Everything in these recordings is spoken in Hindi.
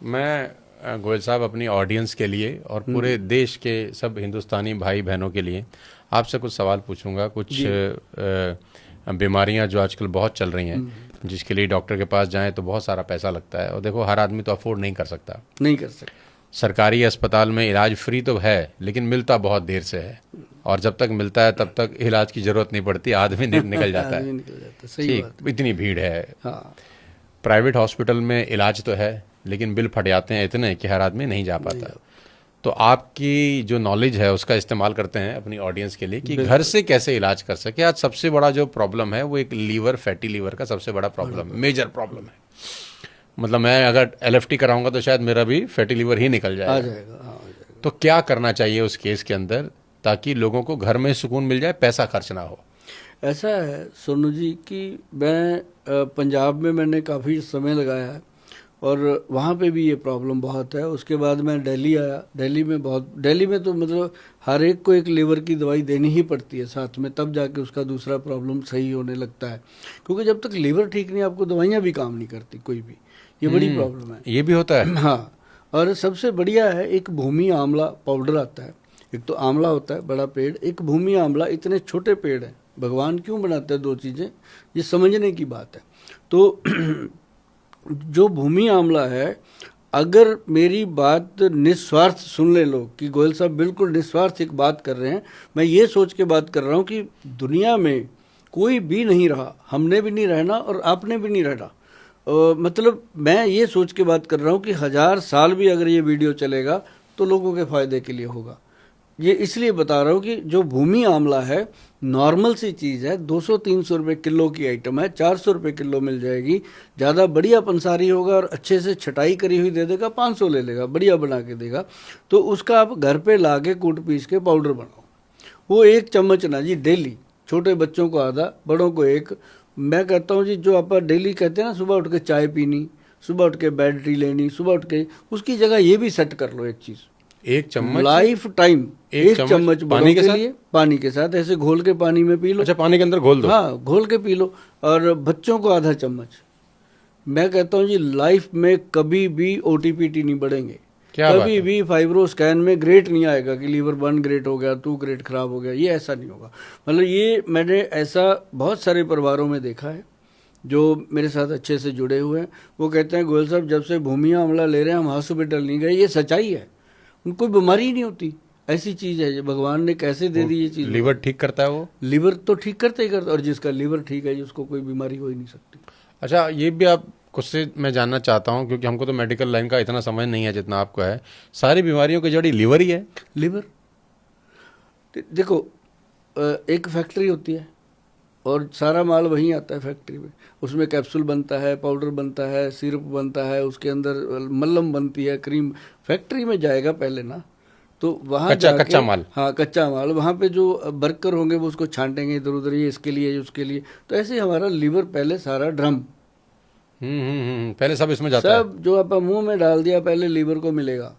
मैं गोयल साहब अपनी ऑडियंस के लिए और पूरे देश के सब हिंदुस्तानी भाई बहनों के लिए आपसे कुछ सवाल पूछूंगा। कुछ बीमारियां जो आजकल बहुत चल रही हैं, जिसके लिए डॉक्टर के पास जाएं तो बहुत सारा पैसा लगता है, और देखो हर आदमी तो अफोर्ड नहीं कर सकता। सरकारी अस्पताल में इलाज फ्री तो है, लेकिन मिलता बहुत देर से है, और जब तक मिलता है तब तक इलाज की जरूरत नहीं पड़ती, आदमी निकल जाता है। ठीक, इतनी भीड़ है। प्राइवेट हॉस्पिटल में इलाज तो है, लेकिन बिल फट जाते हैं इतने कि हर आदमी नहीं जा पाता। तो आपकी जो नॉलेज है उसका इस्तेमाल करते हैं अपनी ऑडियंस के लिए कि घर से कैसे इलाज कर सके। आज सबसे बड़ा जो प्रॉब्लम है वो एक लीवर, फैटी लीवर का सबसे बड़ा प्रॉब्लम, मेजर प्रॉब्लम है। मतलब मैं अगर LFT कराऊंगा तो शायद मेरा भी फैटी लीवर ही निकल जाएगा। आ जाएगा। तो क्या करना चाहिए उस केस के अंदर ताकि लोगों को घर में सुकून मिल जाए, पैसा खर्च ना हो? ऐसा है सोनू जी कि मैं पंजाब में मैंने काफ़ी समय लगाया है और वहाँ पे भी ये प्रॉब्लम बहुत है। उसके बाद मैं दिल्ली आया। दिल्ली में तो मतलब हर एक को एक लीवर की दवाई देनी ही पड़ती है साथ में, तब जाके उसका दूसरा प्रॉब्लम सही होने लगता है। क्योंकि जब तक लीवर ठीक नहीं, आपको दवाइयाँ भी काम नहीं करती कोई भी। ये बड़ी प्रॉब्लम है। ये भी होता है। हाँ, और सबसे बढ़िया है एक भूमि आंवला पाउडर आता है। एक तो आंवला होता है बड़ा पेड़, एक भूमि आंवला। इतने छोटे पेड़ हैं, भगवान क्यों बनाते हैं दो चीज़ें, ये समझने की बात है। तो जो भूमि आंवला है, अगर मेरी बात निस्वार्थ सुन ले लोग कि गोयल साहब बिल्कुल निस्वार्थ एक बात कर रहे हैं, मैं ये सोच के बात कर रहा हूँ कि दुनिया में कोई भी नहीं रहा, हमने भी नहीं रहना और आपने भी नहीं रहना। मतलब मैं ये सोच के बात कर रहा हूँ कि 1000 साल भी अगर ये वीडियो चलेगा तो लोगों के फ़ायदे के लिए होगा। ये इसलिए बता रहा हूँ कि जो भूमि आंवला है नॉर्मल सी चीज़ है, 200-300 रुपये किलो की आइटम है, 400 रुपये किलो मिल जाएगी। ज़्यादा बढ़िया पंसारी होगा और अच्छे से छटाई करी हुई दे देगा, 500 ले लेगा, बढ़िया बना के देगा। तो उसका आप घर पे ला के कूट पीस के पाउडर बनाओ। वो 1 चम्मच ना जी डेली, छोटे बच्चों को आधा, बड़ों को 1। मैं कहता हूँ जी जो आप डेली कहते हैं ना, सुबह उठ के चाय पीनी, सुबह उठ के बेड टी लेनी, सुबह उठ के, उसकी जगह ये भी सेट कर लो एक चीज़, 1 चम्मच लाइफ टाइम, 1 चम्मच पानी के साथ, पानी के साथ ऐसे घोल के पानी में पी लो। अच्छा, पानी के अंदर घोल दो? हाँ, घोल के पी लो। और बच्चों को आधा चम्मच। मैं कहता हूँ जी लाइफ में कभी भी OTPT नहीं बढ़ेंगे, कभी भी फाइब्रो स्कैन में ग्रेड नहीं आएगा कि लीवर 1 ग्रेड हो गया, 2 ग्रेड खराब हो गया, ये ऐसा नहीं होगा। मतलब ये मैंने ऐसा बहुत सारे परिवारों में देखा है जो मेरे साथ अच्छे से जुड़े हुए हैं। वो कहते हैं गोयल साहब जब से भूमि आंवला ले रहे हैं हम हॉस्पिटल नहीं गए। ये सच्चाई है, उनको कोई बीमारी ही नहीं होती। ऐसी चीज़ है, भगवान ने कैसे दे दी ये चीज़। लीवर ठीक करता है वो, लीवर तो ठीक करता ही करता, और जिसका लीवर ठीक है उसको कोई बीमारी हो ही नहीं सकती। अच्छा, ये भी आप कुछ से मैं जानना चाहता हूँ, क्योंकि हमको तो मेडिकल लाइन का इतना समझ नहीं है जितना आपको है। सारी बीमारियों की जड़ी लीवर ही है? लीवर देखो, एक फैक्ट्री होती है और सारा माल वहीं आता है फैक्ट्री में। उसमें कैप्सूल बनता है, पाउडर बनता है, सिरप बनता है, उसके अंदर मल्लम बनती है, क्रीम। फैक्ट्री में जाएगा पहले ना, तो वहाँ कच्चा माल। हाँ, कच्चा माल। वहाँ पे जो वर्कर होंगे वो उसको छांटेंगे इधर उधर, ये इसके लिए, उसके लिए। तो ऐसे ही हमारा लीवर पहले सारा ड्रम, पहले सब इसमें जाता है। सब जो आप मुंह में डाल दिया पहले लीवर को मिलेगा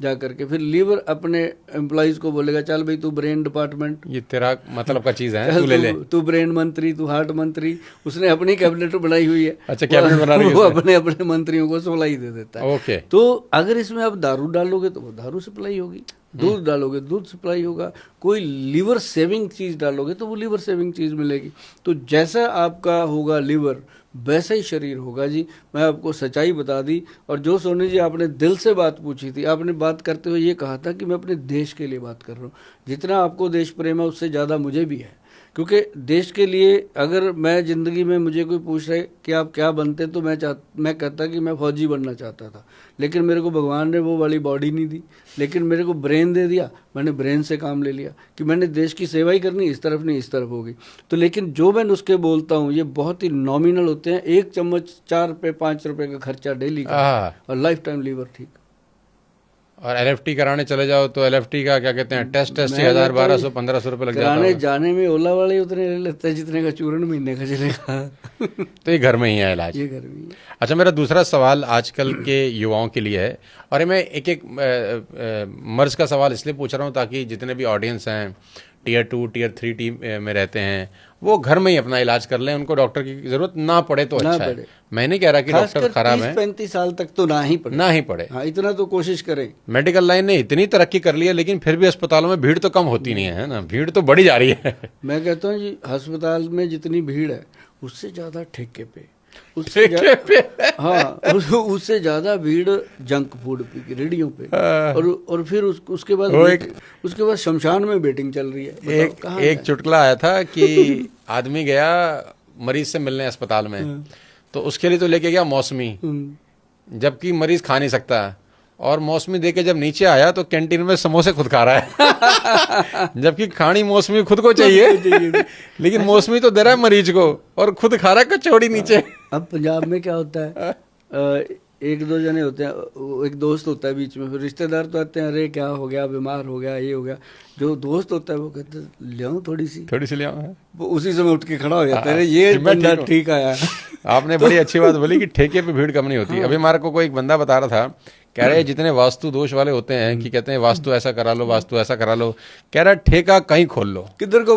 जा करके। फिर लीवर अपने एम्प्लॉइज को बोलेगा चल भाई तू ब्रेन डिपार्टमेंट, ये तेरा मतलब का चीज है, तू ले ले, तू ब्रेन मंत्री, तू हार्ट मंत्री। उसने अपनी कैबिनेट बनाई हुई है। अच्छा, कैबिनेट बना रही है, वो अपने अपने मंत्रियों को सप्लाई दे देता है। ओके। तो अगर इसमें आप दारू डालोगे तो वो दारू सप्लाई होगी, दूध डालोगे दूध सप्लाई होगा, कोई लीवर सेविंग चीज़ डालोगे तो वो लीवर सेविंग चीज़ मिलेगी। तो जैसा आपका होगा लीवर वैसा ही शरीर होगा जी। मैं आपको सच्चाई बता दी। और जो सोनी जी आपने दिल से बात पूछी थी, आपने बात करते हुए ये कहा था कि मैं अपने देश के लिए बात कर रहा हूँ। जितना आपको देश प्रेम है उससे ज़्यादा मुझे भी है, क्योंकि देश के लिए अगर मैं ज़िंदगी में मुझे कोई पूछ रहे कि आप क्या बनते, तो मैं कहता कि मैं फौजी बनना चाहता था, लेकिन मेरे को भगवान ने वो वाली बॉडी नहीं दी, लेकिन मेरे को ब्रेन दे दिया। मैंने ब्रेन से काम ले लिया कि मैंने देश की सेवा ही करनी, इस तरफ नहीं इस तरफ होगी। तो लेकिन जो मैं नुस्खे बोलता हूँ ये बहुत ही नॉमिनल होते हैं। 1 चम्मच 4 रुपये 5 रुपये का खर्चा डेली का, और लाइफ टाइम लीवर ठीक। और LFT कराने चले जाओ तो LFT का क्या कहते हैं, टेस्ट 1000 1200 1500 रुपये लग जाता है। जाने में ओला वाले उतने ले लेते हैं जितने का चूर्ण महीने का चलेगा। तो ये घर में ही है इलाज? ये घर में ही है। अच्छा, मेरा दूसरा सवाल आजकल के युवाओं के लिए है, और मैं एक मर्ज का सवाल इसलिए पूछ रहा हूँ ताकि जितने भी ऑडियंस हैं, टियर 2 टियर 3 टीम में रहते हैं, वो घर में ही अपना इलाज कर लें, उनको डॉक्टर की जरूरत ना पड़े तो अच्छा है। मैं नहीं कह रहा कि डॉक्टर खराब है, 35 साल तक तो ना ही पड़े। हाँ, इतना तो कोशिश करें। मेडिकल लाइन ने इतनी तरक्की कर ली है, लेकिन फिर भी अस्पतालों में भीड़ तो कम होती नहीं है ना, भीड़ तो बढ़ी जा रही है। मैं कहता हूँ जी, अस्पताल में जितनी भीड़ है उससे ज्यादा ठेके पे, हाँ, उससे ज्यादा भीड़ जंक फूड की रेडियो पे, और फिर उसके बाद शमशान में बेटिंग चल रही है। एक चुटकुला आया था कि आदमी गया मरीज से मिलने अस्पताल में, तो उसके लिए तो लेके गया मौसमी, जबकि मरीज खा नहीं सकता, और मौसमी देके जब नीचे आया तो कैंटीन में समोसे खुद खा रहा है। जबकि खानी मौसमी खुद को चाहिए, लेकिन मौसमी तो दे रहा है मरीज को और खुद खा रहा है कचौड़ी नीचे। अब पंजाब में क्या होता है, एक दो जने होते हैं, एक दोस्त होता है बीच में, फिर रिश्तेदार तो आते हैं, अरे क्या हो गया, बीमार हो गया, ये हो गया। जो दोस्त होता है वो कहते हैं ले आऊं थोड़ी सी ले आऊं, वो उसी समय उठ के खड़ा हो जाता है, ये बंदा ठीक आया। आपने बड़ी अच्छी बात बोली कि ठेके पे भीड़ कम नहीं होती। अभी हमारे को कोई एक बंदा बता रहा था, कह रहे जितने वास्तु दोष वाले होते हैं कि कहते हैं वास्तु ऐसा करा लो, वास्तु ऐसा करा लो, कह रहा ठेका कहीं खोल लो, किधर को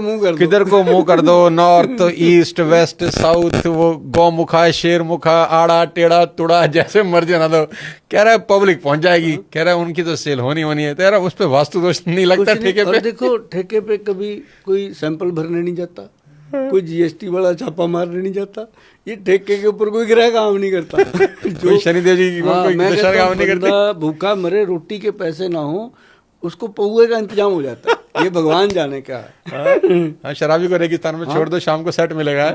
मुंह कर दो, नॉर्थ ईस्ट वेस्ट साउथ, वो गौमुखा शेरमुखा आड़ा टेढ़ा तुड़ा जैसे मर्जी बना दो, कह रहा है पब्लिक पहुंच जाएगी, कह रहा है उनकी तो सेल होनी है, कह रहा है उस पे वास्तु दोष नहीं लगता ठेके पे। देखो ठेके पे कभी कोई सैंपल भरने नहीं जाता, कोई जीएसटी वाला छापा मारने नहीं जाता, ये ठेके के ऊपर कोई ग्रह काम नहीं करता। जो शनिदेव जी की कोई दशा काम नहीं करता, भूखा मरे रोटी के पैसे ना हो उसको पौए का इंतजाम हो जाता है, ये भगवान जाने क्या है। शराबी को रेगिस्तान में छोड़ दो, शाम को सेट मिलेगा।